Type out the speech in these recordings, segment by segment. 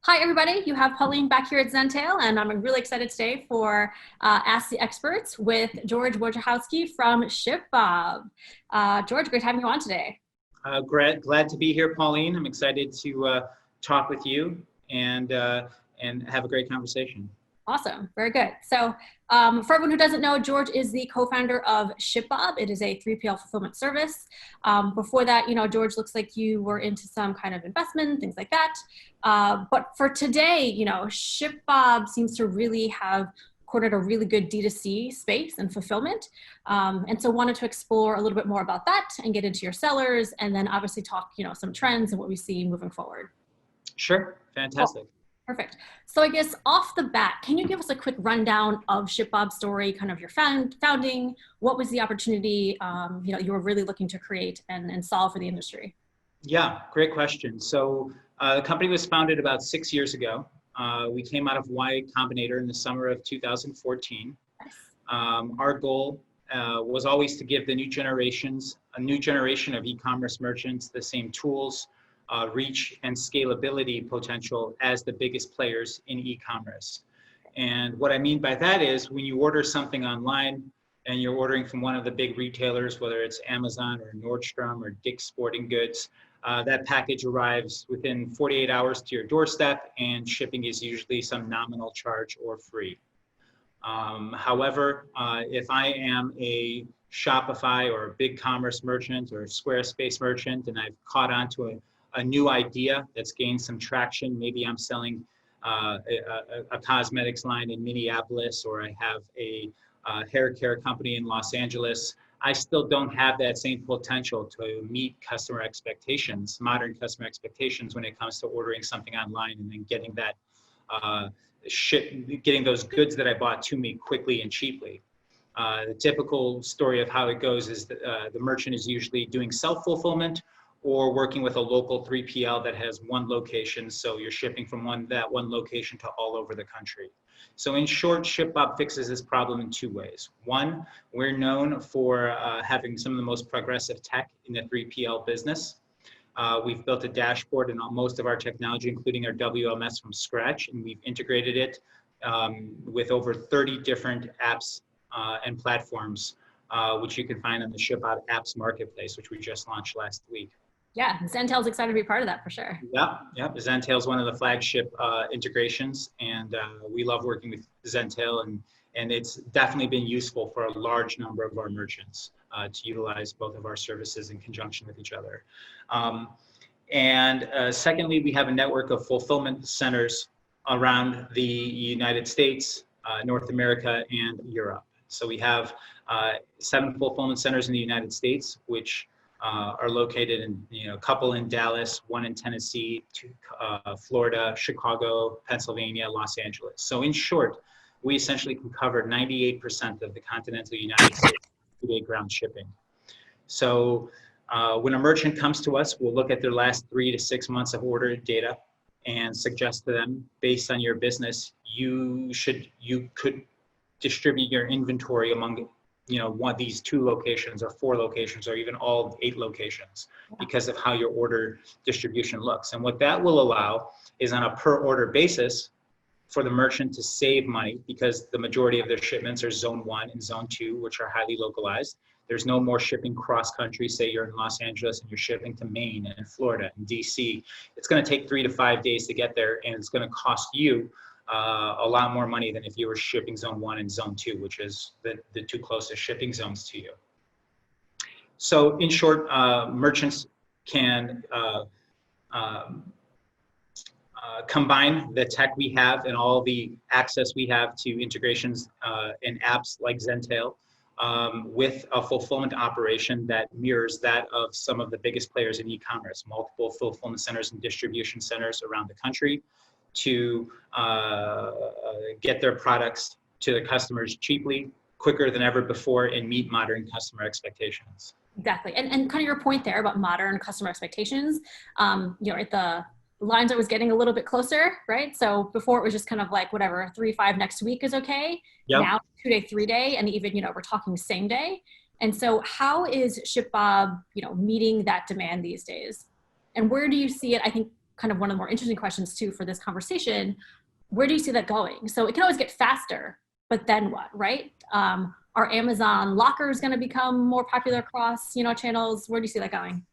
Hi, everybody. You have Pauline back here at Zentail, and I'm really excited today for Ask the Experts with George Wojciechowski from ShipBob. George, great having you on today. Glad to be here, Pauline. I'm excited to talk with you and have a great conversation. Awesome. Very good. So for everyone who doesn't know, George is the co-founder of ShipBob. It is a 3PL fulfillment service. Before that, George, looks like you were into some kind of investment, things like that. But for today, ShipBob seems to really have cornered a really good D2C space and fulfillment. And so wanted to explore a little bit more about that and get into your sellers, and then obviously talk, some trends and what we see moving forward. Sure. Fantastic. Cool. Perfect. So I guess off the bat, can you give us a quick rundown of ShipBob's story, kind of your founding? What was the opportunity you were really looking to create and solve for the industry? Yeah, great question. So the company was founded about 6 years ago. We came out of Y Combinator in the summer of 2014. Nice. Our goal was always to give the a new generation of e-commerce merchants the same tools, reach and scalability potential as the biggest players in e-commerce. And what I mean by that is when you order something online and you're ordering from one of the big retailers, whether it's Amazon or Nordstrom or Dick's Sporting Goods, that package arrives within 48 hours to your doorstep, and shipping is usually some nominal charge or free. However, if I am a Shopify or a big commerce merchant or a Squarespace merchant and I've caught on to a new idea that's gained some traction, maybe I'm selling a cosmetics line in Minneapolis, or I have a hair care company in Los Angeles, I still don't have that same potential to meet customer expectations, modern customer expectations, when it comes to ordering something online and then getting that getting those goods that I bought to me quickly and cheaply. The typical story of how it goes is that the merchant is usually doing self-fulfillment or working with a local 3PL that has one location, so you're shipping from that one location to all over the country. So in short, ShipBob fixes this problem in two ways. One, we're known for having some of the most progressive tech in the 3PL business. We've built a dashboard in most of our technology, including our WMS, from scratch, and we've integrated it with over 30 different apps and platforms, which you can find on the ShipBob apps marketplace, which we just launched last week. Yeah, Zentail's excited to be part of that for sure. Yeah. Zentail is one of the flagship integrations, and we love working with Zentail, and it's definitely been useful for a large number of our merchants to utilize both of our services in conjunction with each other. Secondly, we have a network of fulfillment centers around the United States, North America, and Europe. So we have 7 fulfillment centers in the United States, which are located in, a couple in Dallas, 1 in Tennessee, 2, Florida, Chicago, Pennsylvania, Los Angeles. So in short, we essentially can cover 98% of the continental United States two-day ground shipping. So when a merchant comes to us, we'll look at their last 3 to 6 months of order data and suggest to them, based on your business, you could distribute your inventory among one of these 2 locations or 4 locations or even all 8 locations because of how your order distribution looks. And what that will allow is, on a per order basis, for the merchant to save money, because the majority of their shipments are zone 1 and zone 2, which are highly localized. There's no more shipping cross country. Say you're in Los Angeles and you're shipping to Maine and Florida and DC. It's going to take 3 to 5 days to get there, and it's going to cost you a lot more money than if you were shipping zone 1 and zone 2, which is the 2 closest shipping zones to you. So in short, merchants can combine the tech we have and all the access we have to integrations and apps like Zentail with a fulfillment operation that mirrors that of some of the biggest players in e-commerce, multiple fulfillment centers and distribution centers around the country, to get their products to the customers cheaply, quicker than ever before, and meet modern customer expectations. Exactly. And kind of your point there about modern customer expectations, the lines I was getting a little bit closer, right? So before it was just kind of like whatever, 3-5 next week is okay. Yep. Now 2-day, 3-day, and even, we're talking same day. And so how is ShipBob, meeting that demand these days? And where do you see it? I think kind of one of the more interesting questions too for this conversation. Where do you see that going? So it can always get faster, but then what, right? Are Amazon lockers going to become more popular across, channels? Where do you see that going?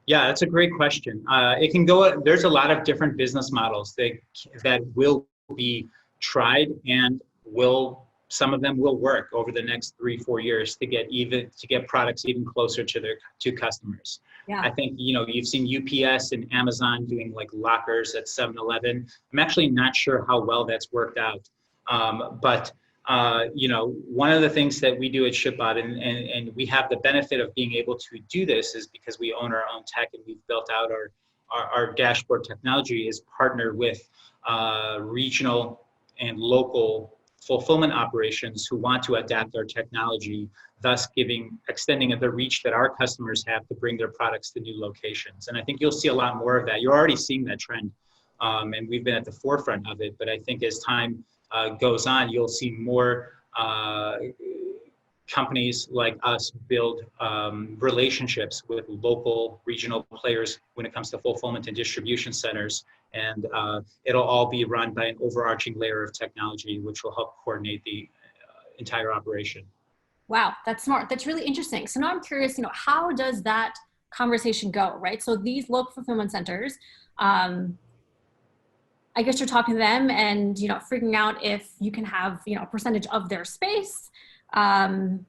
Yeah, that's a great question. It can go, there's a lot of different business models that will be tried and some of them will work over the next 3-4 years to get products even closer to customers. Yeah. I think, you've seen UPS and Amazon doing like lockers at 7-Eleven. I'm actually not sure how well that's worked out. But one of the things that we do at ShipBob, and we have the benefit of being able to do this, is because we own our own tech and we've built out our dashboard technology, is partner with regional and local fulfillment operations who want to adapt our technology, thus extending the reach that our customers have to bring their products to new locations. And I think you'll see a lot more of that. You're already seeing that trend, and we've been at the forefront of it. But I think as time goes on, you'll see more companies like us build relationships with local regional players when it comes to fulfillment and distribution centers. And it'll all be run by an overarching layer of technology, which will help coordinate the entire operation. Wow, that's smart. That's really interesting. So now I'm curious, how does that conversation go, right? So these local fulfillment centers, I guess you're talking to them and, figuring out if you can have, a percentage of their space. And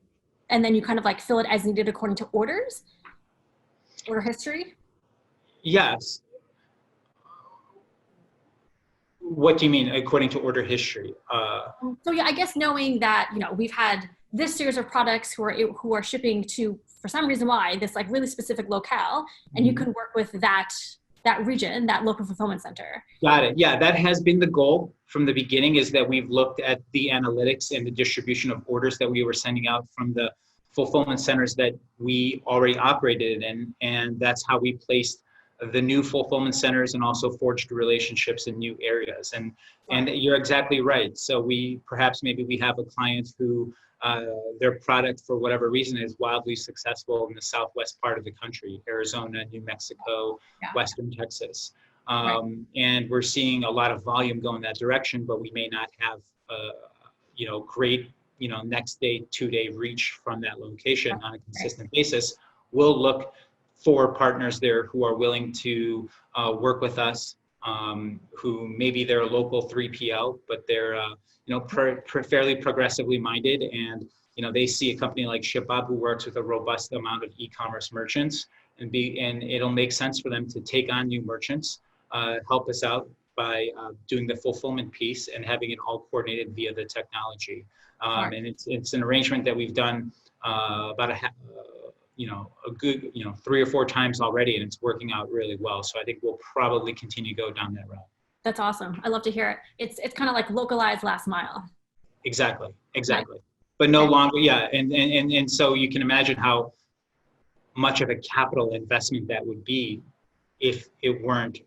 then you kind of like fill it as needed according to order history. Yes. What do you mean according to order history? So yeah, I guess knowing that, we've had this series of products who are shipping to, for some reason why, this like really specific locale, and you can work with that region, that local fulfillment center. Got it. Yeah, that has been the goal from the beginning, is that we've looked at the analytics and the distribution of orders that we were sending out from the fulfillment centers that we already operated in, and that's how we placed the new fulfillment centers and also forged relationships in new areas. And you're exactly right. So maybe we have a client who their product, for whatever reason, is wildly successful in the southwest part of the country, Arizona, New Mexico, Western Texas. And we're seeing a lot of volume go in that direction, but we may not have, great, next day, 2-day reach from that location on a consistent basis. We'll look for partners there who are willing to work with us, who maybe they're a local 3PL, but they're fairly progressively minded, and they see a company like ShipBob who works with a robust amount of e-commerce merchants, and it'll make sense for them to take on new merchants, help us out by doing the fulfillment piece and having it all coordinated via the technology. And it's an arrangement that we've done about a good 3 or 4 times already, and it's working out really well. So I think we'll probably continue to go down that route. That's awesome. I love to hear it. It's kind of like localized last mile. Exactly. But no longer, and so you can imagine how much of a capital investment that would be if it weren't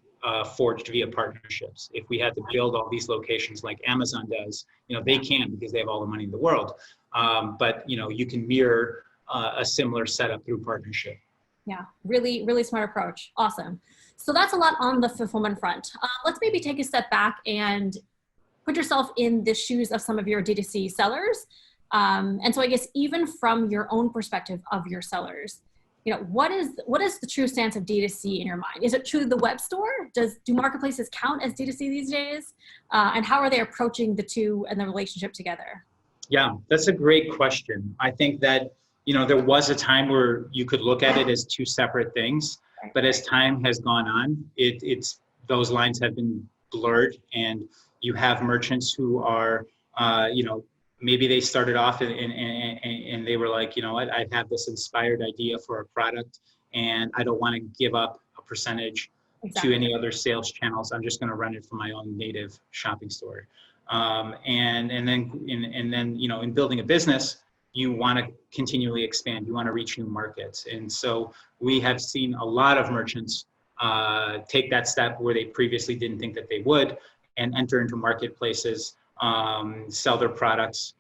forged via partnerships. If we had to build all these locations like Amazon does, they can, because they have all the money in the world. But you can mirror a similar setup through partnership. Yeah, really, really smart approach. Awesome. So that's a lot on the fulfillment front. Let's maybe take a step back and put yourself in the shoes of some of your D2C sellers. And so I guess even from your own perspective of your sellers, what is the true stance of D2C in your mind? Is it truly the web store? Do marketplaces count as D2C these days? And how are they approaching the two and the relationship together? Yeah, that's a great question. I think that there was a time where you could look at it as two separate things, but as time has gone on, those lines have been blurred, and you have merchants who are, maybe they started off and they were like, I have this inspired idea for a product, and I don't want to give up a percentage to any other sales channels. I'm just going to run it from my own native shopping store. And then in building a business, you want to continually expand. You want to reach new markets. And so we have seen a lot of merchants take that step where they previously didn't think that they would, and enter into marketplaces, sell their products,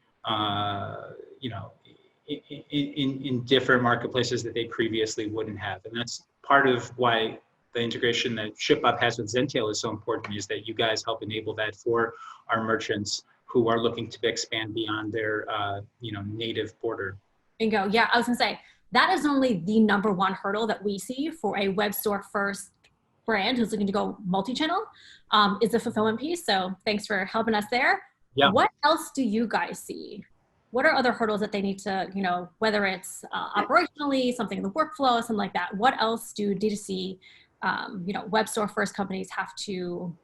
in different marketplaces that they previously wouldn't have. And that's part of why the integration that ShipBob has with Zentail is so important, is that you guys help enable that for our merchants who are looking to expand beyond their native border. Bingo. Yeah, I was gonna say that is normally the #1 hurdle that we see for a web store first brand who's looking to go multi-channel, is the fulfillment piece. So thanks for helping us there. Yeah. What else do you guys see? What are other hurdles that they need to, whether it's operationally, something in the workflow, something like that? What else do D2C, web store first companies have to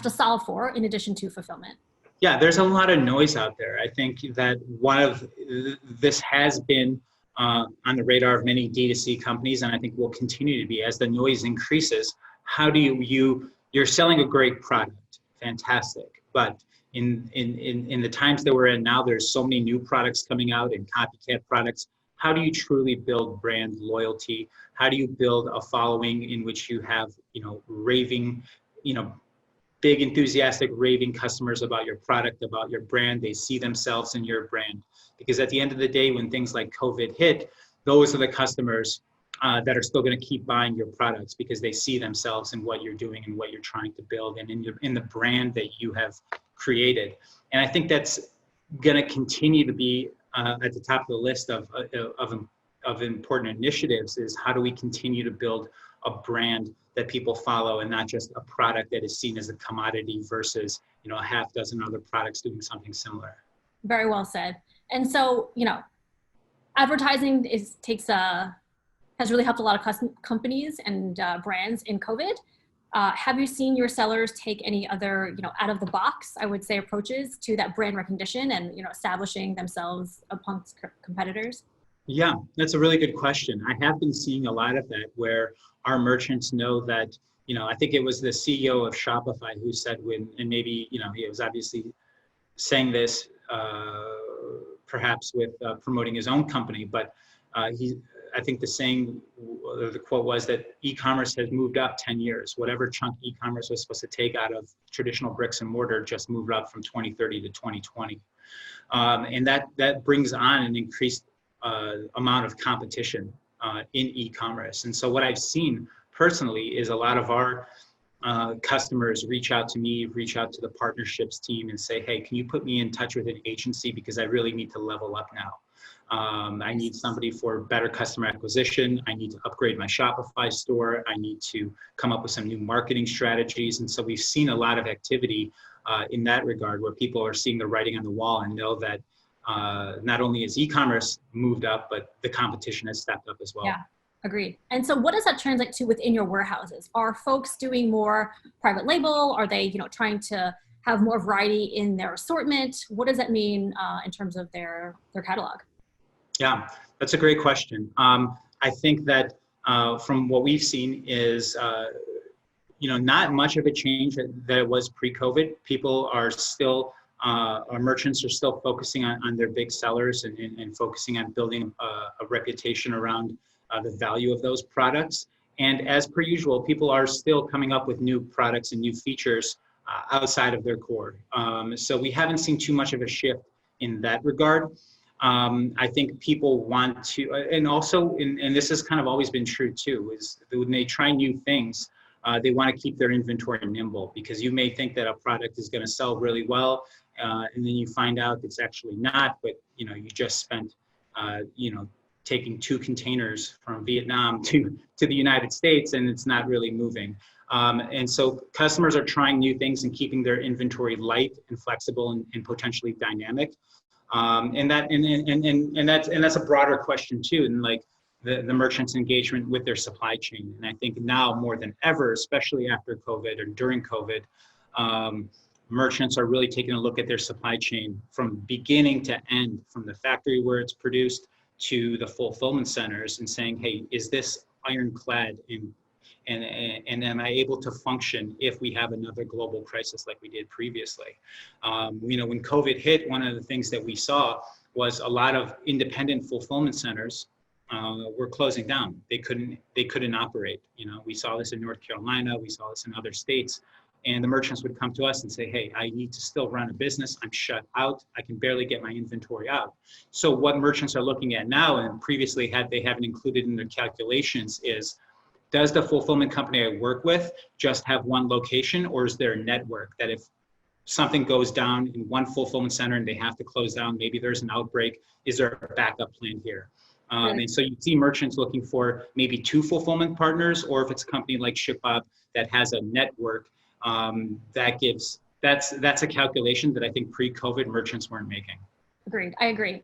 solve for in addition to fulfillment? Yeah, there's a lot of noise out there. I think that this has been on the radar of many D2C companies, and I think will continue to be as the noise increases. How do you're selling a great product, fantastic, but in the times that we're in now, there's so many new products coming out and copycat products. How do you truly build brand loyalty? How do you build a following in which you have, raving, big enthusiastic raving customers about your product, about your brand? They see themselves in your brand. Because at the end of the day, when things like COVID hit, those are the customers that are still going to keep buying your products because they see themselves in what you're doing and what you're trying to build and in the brand that you have created. And I think that's going to continue to be at the top of the list of important initiatives, is how do we continue to build a brand that people follow and not just a product that is seen as a commodity versus, a half dozen other products doing something similar. Very well said. And so, advertising has really helped a lot of companies and brands in COVID. Have you seen your sellers take any other, out of the box, I would say, approaches to that brand recognition and, establishing themselves amongst competitors? Yeah, that's a really good question. I have been seeing a lot of that where our merchants know that, I think it was the CEO of Shopify who said and maybe, he was obviously saying this perhaps with promoting his own company, but I think the quote was that e-commerce has moved up 10 years. Whatever chunk e-commerce was supposed to take out of traditional bricks and mortar just moved up from 2030 to 2020. And that brings on an increased amount of competition in e-commerce. And so what I've seen personally is a lot of our customers reach out to me, reach out to the partnerships team and say, hey, can you put me in touch with an agency because I really need to level up now. I need somebody for better customer acquisition. I need to upgrade my Shopify store. I need to come up with some new marketing strategies. And so we've seen a lot of activity in that regard where people are seeing the writing on the wall and know that not only has e-commerce moved up, but the competition has stepped up as well. Yeah, agreed. And so what does that translate to within your warehouses? Are folks doing more private label? Are they, trying to have more variety in their assortment? What does that mean in terms of their catalog? Yeah, that's a great question. I think that from what we've seen is, not much of a change that it was pre-COVID. People are still, our merchants are still focusing on their big sellers and focusing on building a reputation around the value of those products. And as per usual, people are still coming up with new products and new features outside of their core. So we haven't seen too much of a shift in that regard. I think people want to, and also, and this has kind of always been true too, is when they try new things, they want to keep their inventory nimble, because you may think that a product is going to sell really well, and then you find out it's actually not, but you just spent, taking 2 containers from Vietnam to the United States, and it's not really moving. And so customers are trying new things and keeping their inventory light and flexible and potentially dynamic. And that's a broader question too, and like the merchant's engagement with their supply chain. And I think now more than ever, especially after COVID or during COVID, merchants are really taking a look at their supply chain from beginning to end, from the factory where it's produced to the fulfillment centers, and saying, hey, is this ironclad and am I able to function if we have another global crisis like we did previously? When COVID hit, one of the things that we saw was a lot of independent fulfillment centers were closing down. They couldn't operate. We saw this in North Carolina, we saw this in other states, and the merchants would come to us and say, hey, I need to still run a business. I'm shut out. I can barely get my inventory out. So what merchants are looking at now, and previously they haven't included in their calculations, is does the fulfillment company I work with just have one location, or is there a network that if something goes down in one fulfillment center and they have to close down, maybe there's an outbreak, is there a backup plan here? And so you see merchants looking for maybe 2 fulfillment partners, or if it's a company like ShipBob that has a network, that's a calculation that I think pre-COVID merchants weren't making. Agreed. I agree.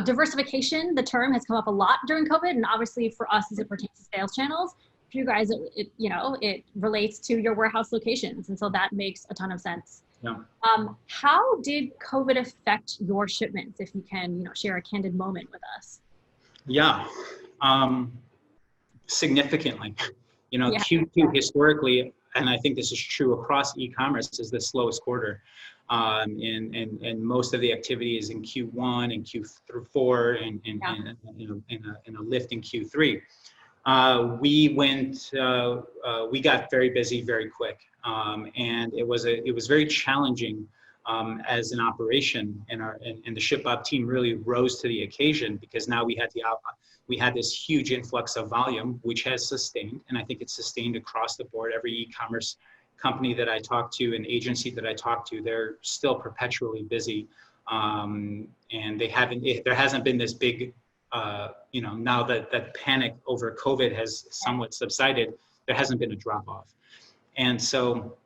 Diversification, the term has come up a lot during COVID, and obviously for us as it pertains to sales channels, for you guys, it relates to your warehouse locations, and so that makes a ton of sense. Yeah. How did COVID affect your shipments? If you can, share a candid moment with us. Yeah, significantly. Q2 historically, and I think this is true across e-commerce, is the slowest quarter. And most of the activity is in Q1 and Q4 and a lift in Q3. We got very busy very quick, and it was very challenging as an operation, and the ShipBob team really rose to the occasion, because now we had this huge influx of volume, which has sustained, and I think it's sustained across the board. Every e-commerce company that I talk to, an agency that I talk to, they're still perpetually busy, and there hasn't been this big, now that panic over COVID has somewhat subsided, there hasn't been a drop off, and so.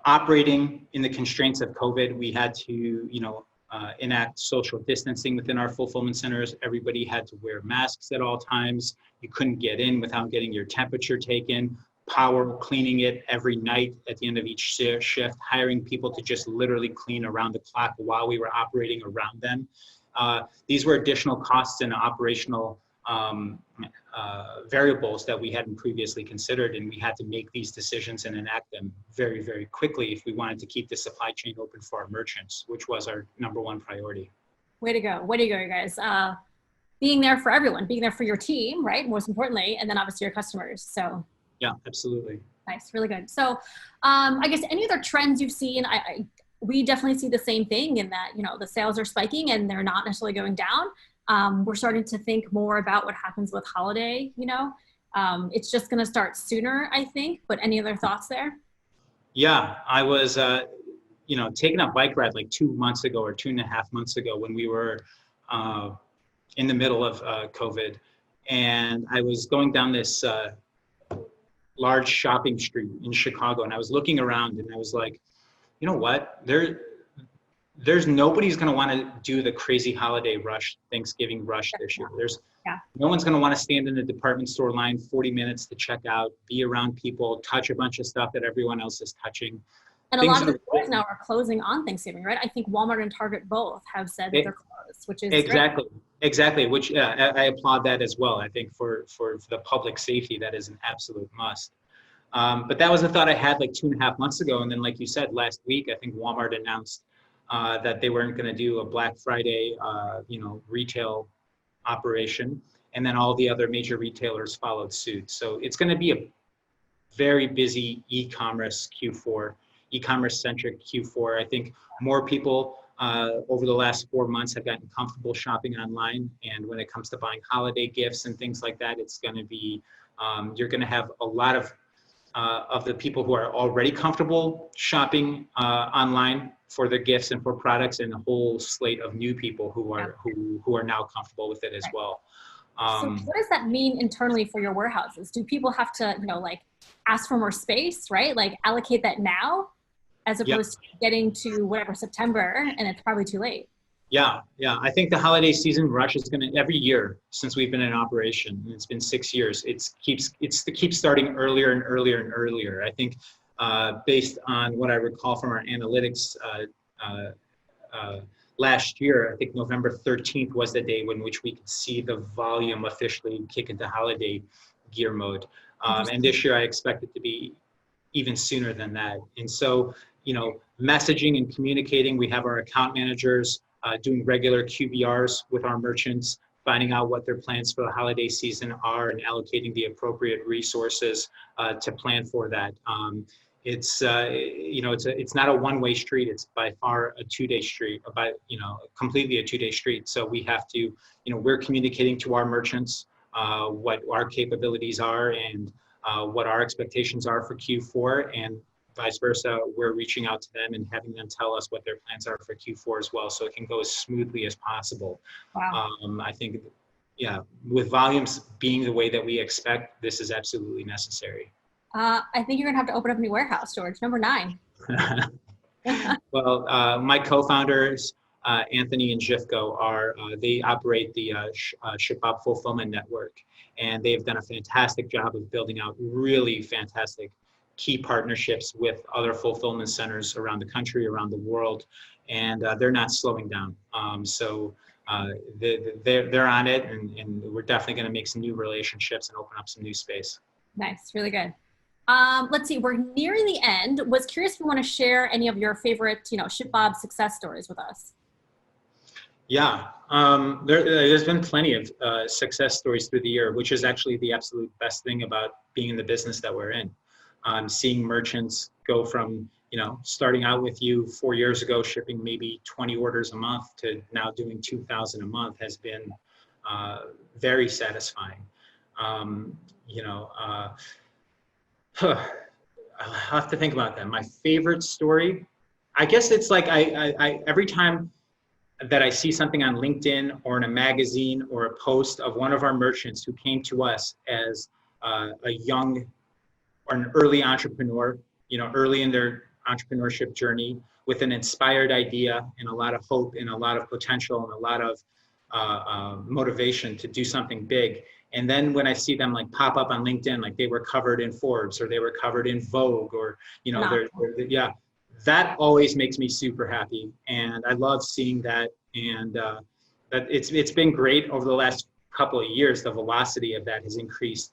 Operating in the constraints of COVID, we had to, enact social distancing within our fulfillment centers. Everybody had to wear masks at all times. You couldn't get in without getting your temperature taken. Power cleaning it every night at the end of each shift, hiring people to just literally clean around the clock while we were operating around them. These were additional costs and operational variables that we hadn't previously considered, and we had to make these decisions and enact them very, very quickly if we wanted to keep the supply chain open for our merchants, which was our #1 priority. Way to go, you guys. Being there for everyone, being there for your team, right? Most importantly, and then obviously your customers. So yeah, absolutely. Nice, really good. So I guess any other trends you've seen? We definitely see the same thing in that, the sales are spiking and they're not necessarily going down. We're starting to think more about what happens with holiday, it's just going to start sooner, I think, but any other thoughts there? Yeah, I was, taking a bike ride like 2 months ago or 2.5 months ago when we were in the middle of COVID, and I was going down this large shopping street in Chicago, and I was looking around and I was like, you know what, there's nobody's going to want to do the crazy holiday rush, Thanksgiving rush this year. No one's going to want to stand in the department store line 40 minutes to check out, be around people, touch a bunch of stuff that everyone else is touching. And a lot of the stores now are closing on Thanksgiving, right? I think Walmart and Target both have said that they're closed, which is exactly. Which I applaud that as well. I think for the public safety, that is an absolute must. But that was a thought I had like 2.5 months ago, and then like you said, last week I think Walmart announced that they weren't going to do a Black Friday, retail operation, and then all the other major retailers followed suit. So it's going to be a very busy e-commerce Q4, e-commerce centric Q4. I think more people over the last 4 months have gotten comfortable shopping online, and when it comes to buying holiday gifts and things like that, it's going to be you're going to have a lot of the people who are already comfortable shopping online for their gifts and for products, and a whole slate of new people who are now comfortable with it as well. So what does that mean internally for your warehouses? Do people have to, ask for more space, right? Like allocate that now, as opposed to getting to whatever September, and it's probably too late. Yeah. I think the holiday season rush is going to, every year since we've been in operation, and it's been 6 years, it keeps starting earlier and earlier and earlier. I think based on what I recall from our analytics last year, I think November 13th was the day in which we could see the volume officially kick into holiday gear mode. And this year I expect it to be even sooner than that. And so, messaging and communicating, we have our account managers doing regular QBRs with our merchants, finding out what their plans for the holiday season are and allocating the appropriate resources to plan for that. It's not a one-way street. It's by far a 2-day street, completely a 2-day street. So we have to, we're communicating to our merchants what our capabilities are and what our expectations are for Q4, and vice versa. We're reaching out to them and having them tell us what their plans are for Q4 as well, so it can go as smoothly as possible. Wow. I think, yeah, with volumes being the way that we expect, this is absolutely necessary. I think you're gonna have to open up a new warehouse, George. Number 9. Well, my co-founders, Anthony and Jifko, they operate the ShipBob fulfillment network, and they've done a fantastic job of building out really fantastic key partnerships with other fulfillment centers around the country, around the world, and they're not slowing down. So they're on it, and we're definitely going to make some new relationships and open up some new space. Nice, really good. Let's see, we're nearing the end. Was curious if you want to share any of your favorite, ShipBob success stories with us. Yeah, there's been plenty of success stories through the year, which is actually the absolute best thing about being in the business that we're in. Seeing merchants go from, starting out with you 4 years ago, shipping maybe 20 orders a month to now doing 2,000 a month has been very satisfying. I'll have to think about that. My favorite story, I guess it's like I every time that I see something on LinkedIn or in a magazine or a post of one of our merchants who came to us as a young or an early entrepreneur, early in their entrepreneurship journey with an inspired idea and a lot of hope and a lot of potential and a lot of motivation to do something big. And then when I see them like pop up on LinkedIn, like they were covered in Forbes or they were covered in Vogue or, yeah, that always makes me super happy. And I love seeing that. And that it's been great over the last couple of years. The velocity of that has increased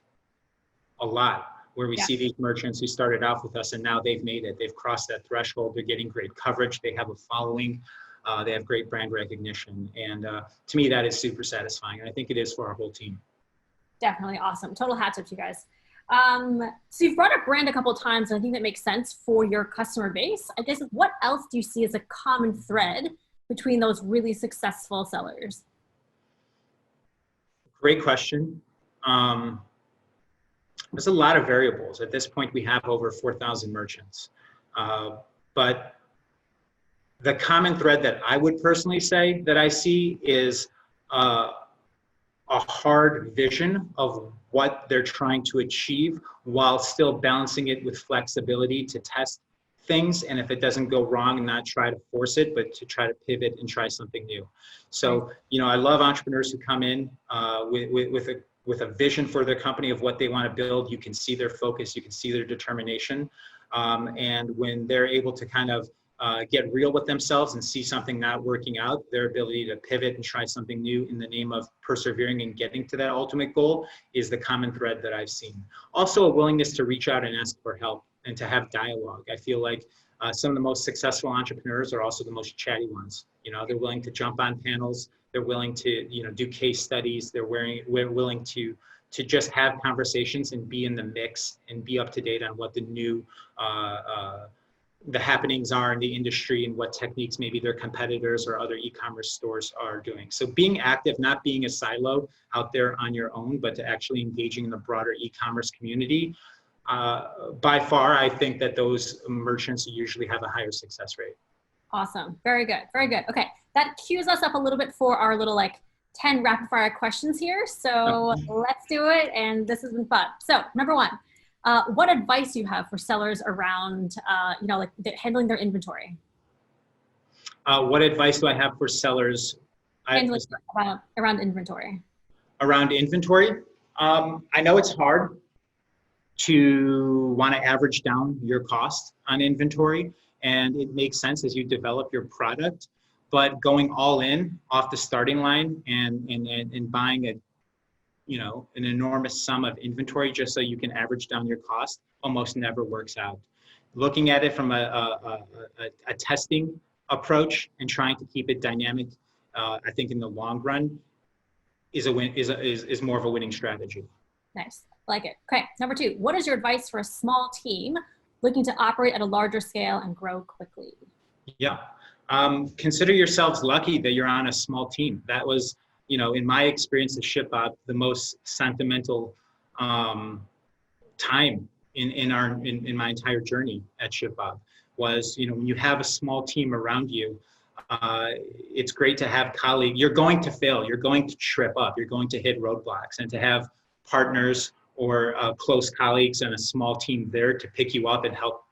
a lot, where we see these merchants who started off with us and now they've made it. They've crossed that threshold. They're getting great coverage. They have a following. They have great brand recognition. And to me, that is super satisfying. And I think it is for our whole team. Definitely awesome. Total hats off to you guys. So you've brought up brand a couple of times, and I think that makes sense for your customer base. I guess what else do you see as a common thread between those really successful sellers? Great question. There's a lot of variables. At this point, we have over 4,000 merchants. But the common thread that I would personally say that I see is a hard vision of what they're trying to achieve while still balancing it with flexibility to test things. And if it doesn't go wrong, not try to force it, but to try to pivot and try something new. So, I love entrepreneurs who come in with a vision for their company of what they want to build. You can see their focus, you can see their determination. And when they're able to kind of get real with themselves and see something not working out, their ability to pivot and try something new in the name of persevering and getting to that ultimate goal is the common thread that I've seen. Also, a willingness to reach out and ask for help and to have dialogue. I feel like some of the most successful entrepreneurs are also the most chatty ones. They're willing to jump on panels. They're willing to, do case studies. They're willing to just have conversations and be in the mix and be up to date on what the new the happenings are in the industry and what techniques maybe their competitors or other e-commerce stores are doing. So being active, not being a silo out there on your own, but to actually engaging in the broader e-commerce community. By far, I think that those merchants usually have a higher success rate. Awesome. Very good. Very good. Okay. That cues us up a little bit for our little 10 rapid fire questions here. So let's do it. And this has been fun. So number 1, what advice do you have for sellers around, handling their inventory? What advice do I have for sellers? Around inventory. Around inventory? I know it's hard to want to average down your cost on inventory, and it makes sense as you develop your product, but going all in off the starting line and buying an enormous sum of inventory just so you can average down your cost almost never works out. Looking at it from a testing approach and trying to keep it dynamic, I think in the long run is more of a winning strategy. Nice, like it. Okay, number 2, what is your advice for a small team looking to operate at a larger scale and grow quickly? Yeah, consider yourselves lucky that you're on a small team. That was in my experience at ShipBob, the most sentimental time in my entire journey at ShipBob was, when you have a small team around you, it's great to have colleagues. You're going to fail, you're going to trip up, you're going to hit roadblocks, and to have partners or close colleagues and a small team there to pick you up and help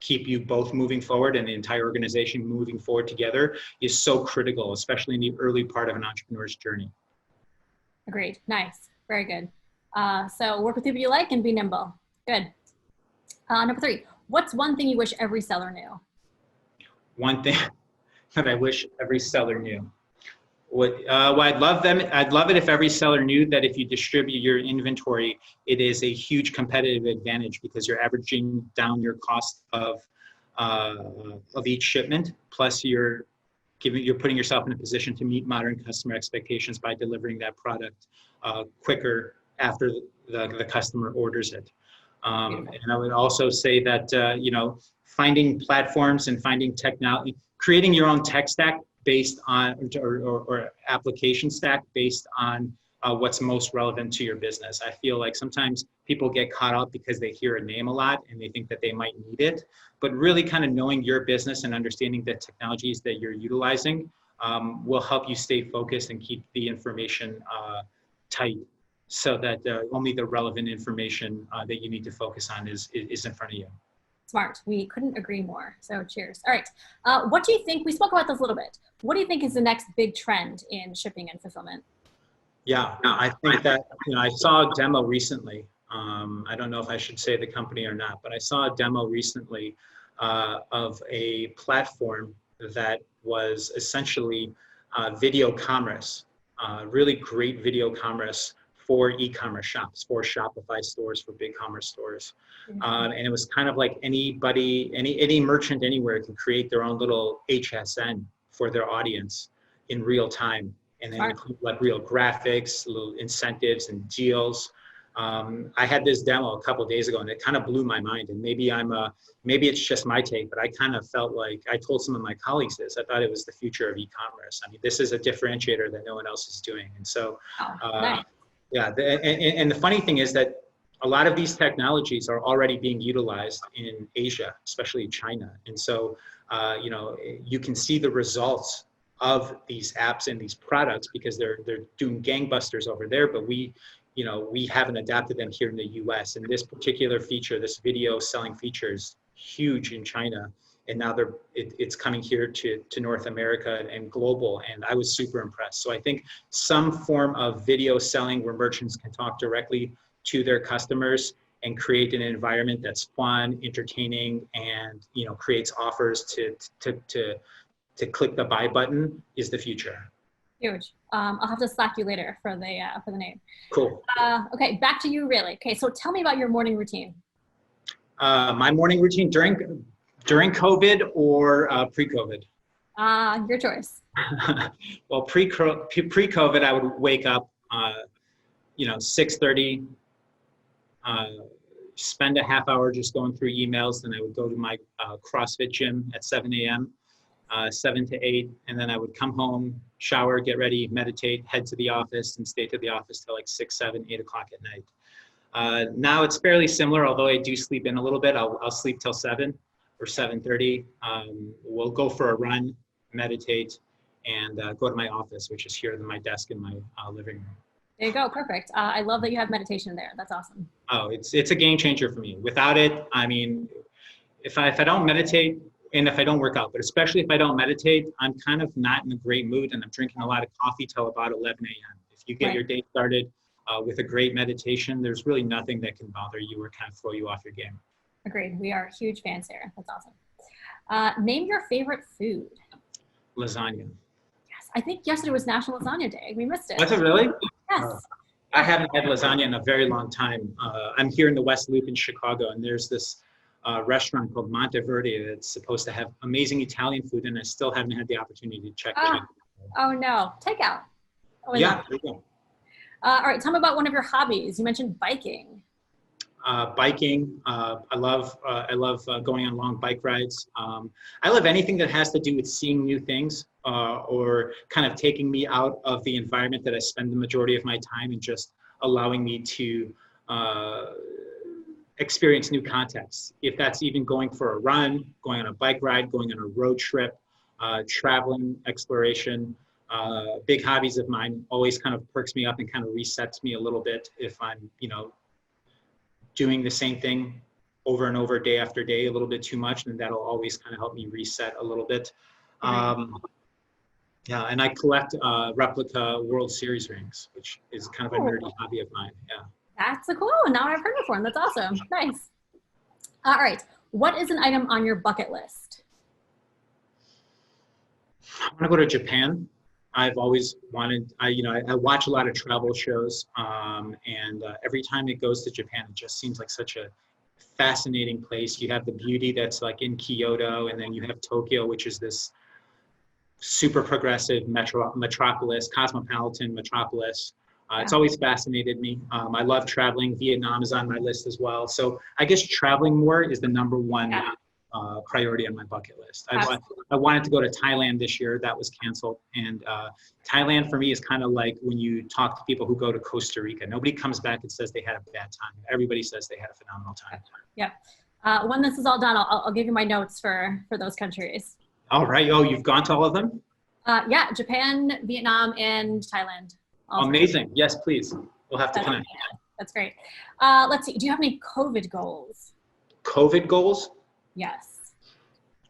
keep you both moving forward and the entire organization moving forward together is so critical, especially in the early part of an entrepreneur's journey. Agreed. Nice. Very good. So work with people you like and be nimble. Good. Number 3, what's one thing you wish every seller knew? One thing that I wish every seller knew. I'd love it if every seller knew that if you distribute your inventory, it is a huge competitive advantage because you're averaging down your cost of each shipment. Plus, you're putting yourself in a position to meet modern customer expectations by delivering that product quicker after the customer orders it. And I would also say that finding platforms and finding technology, creating your own tech stack based on, or application stack based on what's most relevant to your business. I feel like sometimes people get caught up because they hear a name a lot and they think that they might need it, but really kind of knowing your business and understanding the technologies that you're utilizing will help you stay focused and keep the information tight, so that only the relevant information that you need to focus on is in front of you. Smart. We couldn't agree more. So cheers. All right. What do you think, we spoke about this a little bit, what do you think is the next big trend in shipping and fulfillment? Yeah, I think that, I saw a demo recently. I don't know if I should say the company or not, but I saw a demo recently of a platform that was essentially video commerce, really great video commerce for e-commerce shops, for Shopify stores, for big commerce stores. And it was kind of like anybody, any merchant anywhere can create their own little HSN for their audience in real time. And then include like real graphics, little incentives and deals. I had this demo a couple of days ago and it kind of blew my mind. And maybe it's just my take, but I kind of felt like, I told some of my colleagues this, I thought it was the future of e-commerce. I mean, this is a differentiator that no one else is doing. And so, nice. Yeah, and the funny thing is that a lot of these technologies are already being utilized in Asia, especially China. And so, you can see the results of these apps and these products because they're doing gangbusters over there, but we haven't adapted them here in the US. And this particular feature, this video selling feature, is huge in China. And now it's coming here to North America and global, and I was super impressed. So I think some form of video selling where merchants can talk directly to their customers and create an environment that's fun, entertaining, and creates offers to click the buy button is the future. Huge. I'll have to Slack you later for the name. Cool. Okay, back to you, really. Okay, so tell me about your morning routine. My morning routine during COVID or pre-COVID? Your choice. Well, pre-COVID, I would wake up, 6:30, spend a half hour just going through emails. Then I would go to my CrossFit gym at 7 a.m., 7 to 8. And then I would come home, shower, get ready, meditate, head to the office, and stay to the office till like 6, 7, 8 o'clock at night. Now it's fairly similar, although I do sleep in a little bit. I'll sleep till 7 or 7:30. We'll go for a run, meditate, and go to my office, which is here at my desk in my living room. There you go. Perfect. I love that you have meditation there. That's awesome. Oh, it's a game changer for me. Without it, I mean, if I don't meditate and if I don't work out, but especially if I don't meditate, I'm kind of not in a great mood and I'm drinking a lot of coffee till about 11 a.m. If you get your day started with a great meditation, there's really nothing that can bother you or kind of throw you off your game. Agreed. We are huge fans here. That's awesome. Name your favorite food. Lasagna. Yes, I think yesterday was National Lasagna Day. We missed it. Was it really? Yes. I haven't had lasagna in a very long time. I'm here in the West Loop in Chicago, and there's this restaurant called Monteverde that's supposed to have amazing Italian food, and I still haven't had the opportunity to check it out. Oh no, takeout. Yeah, there you go. All right, tell me about one of your hobbies. You mentioned biking. biking. I love going on long bike rides. I love anything that has to do with seeing new things or kind of taking me out of the environment that I spend the majority of my time and just allowing me to experience new contexts. If that's even going for a run, going on a bike ride, going on a road trip, traveling, exploration. Big hobbies of mine, always kind of perks me up and kind of resets me a little bit if I'm, doing the same thing over and over day after day a little bit too much, then that'll always kind of help me reset a little bit. Yeah, and I collect replica World Series rings, which is kind of a nerdy hobby of mine. Yeah. That's a cool one. Now I've heard before, and that's awesome. Nice. All right. What is an item on your bucket list? I want to go to Japan. I've always wanted, I watch a lot of travel shows, and every time it goes to Japan, it just seems like such a fascinating place. You have the beauty that's like in Kyoto, and then you have Tokyo, which is this super progressive metropolis, cosmopolitan metropolis. It's always fascinated me. I love traveling. Vietnam is on my list as well. So I guess traveling more is the number one priority on my bucket list. I wanted to go to Thailand this year. That was canceled. And Thailand for me is kind of like when you talk to people who go to Costa Rica. Nobody comes back and says they had a bad time. Everybody says they had a phenomenal time. Yep. When this is all done, I'll give you my notes for those countries. All right. Oh, you've gone to all of them? Yeah, Japan, Vietnam, and Thailand. Amazing. Yes, please. We'll have to connect. That's great. Let's see. Do you have any COVID goals? COVID goals? Yes.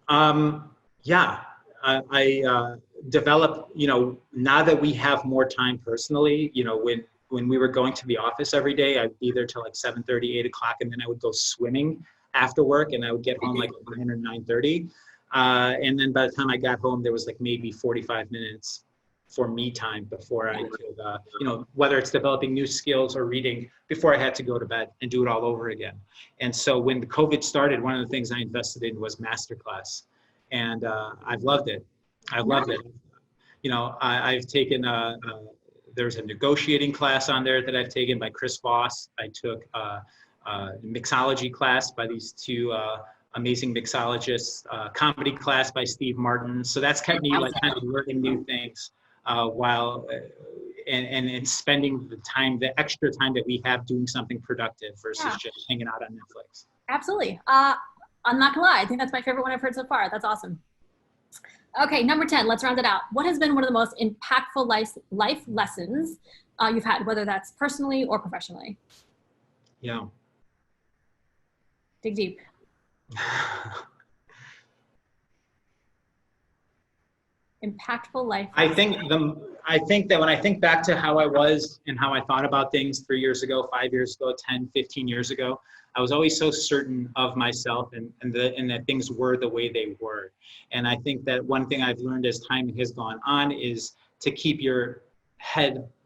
Yeah. I developed, now that we have more time personally, when we were going to the office every day, I'd be there till like 7:30, 8 o'clock, and then I would go swimming after work, and I would get home like 9 or 9:30. And then by the time I got home, there was like maybe 45 minutes for me time before I could, whether it's developing new skills or reading, before I had to go to bed and do it all over again. And so when the COVID started, one of the things I invested in was masterclass, and I've loved it. I've loved it. I've taken, there's a negotiating class on there that I've taken by Chris Voss. I took a mixology class by these two amazing mixologists, comedy class by Steve Martin. So that's kept me like kind of learning new things while and spending the extra time that we have doing something productive versus just hanging out on Netflix. Absolutely. I'm not gonna lie, I think that's my favorite one I've heard so far. That's awesome. Okay, number 10, let's round it out. What has been one of the most impactful life lessons you've had, whether that's personally or professionally? Yeah. Dig deep. Impactful life. I think that when I think back to how I was and how I thought about things 3 years ago, 5 years ago, 10, 15 years ago, I was always so certain of myself and that things were the way they were. And I think that one thing I've learned as time has gone on is to keep your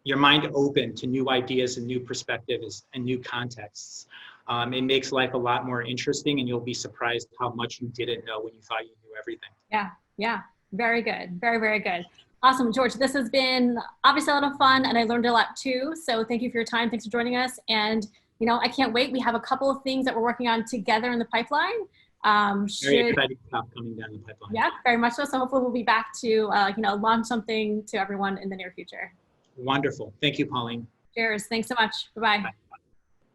mind open to new ideas and new perspectives and new contexts. It makes life a lot more interesting, and you'll be surprised how much you didn't know when you thought you knew everything. Yeah. Very good. Very, very good. Awesome, George. This has been obviously a lot of fun, and I learned a lot too. So thank you for your time. Thanks for joining us. And, I can't wait. We have a couple of things that we're working on together in the pipeline. Very exciting stuff coming down the pipeline. Yeah, very much so. So hopefully we'll be back to, launch something to everyone in the near future. Wonderful. Thank you, Pauline. Cheers. Thanks so much. Bye-bye. Bye.